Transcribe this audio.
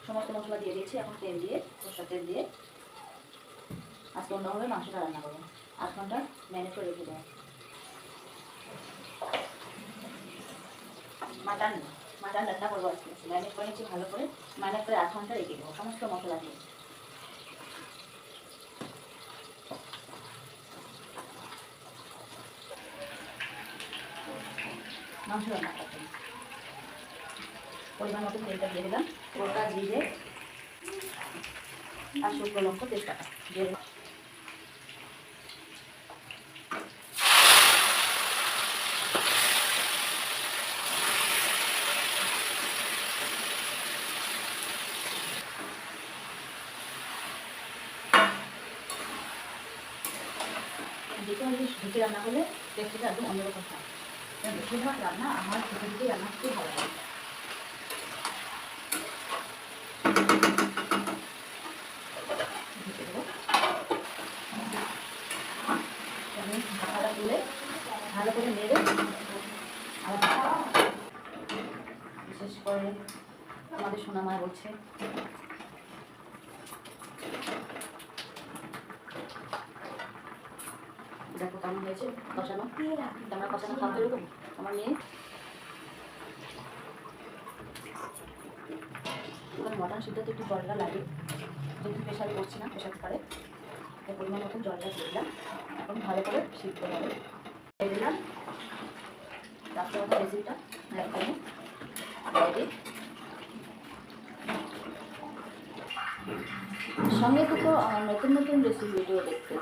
সমস্ত মশলা দিয়ে দিয়েছি। এখন তেল দিয়ে, সরষের তেল দিয়ে আজকে অন্যভাবে মাংসটা রান্না করবো। 8 ঘন্টা ম্যারিনেট করে রেখে দেবো। মাটন রান্না করবো আজকে। ম্যারিনেট করে নিচ্ছি ভালো করে। ম্যারিনেট করে 8 ঘন্টা রেখে দেবো সমস্ত মশলা দিয়ে। মাংস রান্না করতে পরিমাণ মতো তেলটা দিয়ে দিলাম। গোটা জিরে আর শুকনো লঙ্কা তেজপাতা দিয়ে দিলাম। যেটা ঢেকে রান্না করলে টেস্টটা একদম অন্যরকম হয়। বেশিরভাগ রান্না আমার ঢেকে ঢেকে রান্না করতে ভালো লাগে। ঢেকে দেবো। আমি ঢাকাটা তুলে ভালো করে নেড়ে বিশেষ করে আমাদের সোনামা বলছে দেখো কেমন হয়েছে কষানো। তোমরা কষানো খাওয়া এরকম আমার মেয়ে। এবার মটন সিদ্ধতে একটু জলটা লাগে, যেহেতু প্রেশারে করছি না, প্রেশার কুকারে পরিমাণ মতন জলটা দিয়ে দিলাম। এখন ভালো করে সিদ্ধ হবে দিয়ে দিলাম। রাখতে হবে রেসিপিটা একদম রেডি। সঙ্গে তো নতুন নতুন রেসিপি ভিডিও দেখতে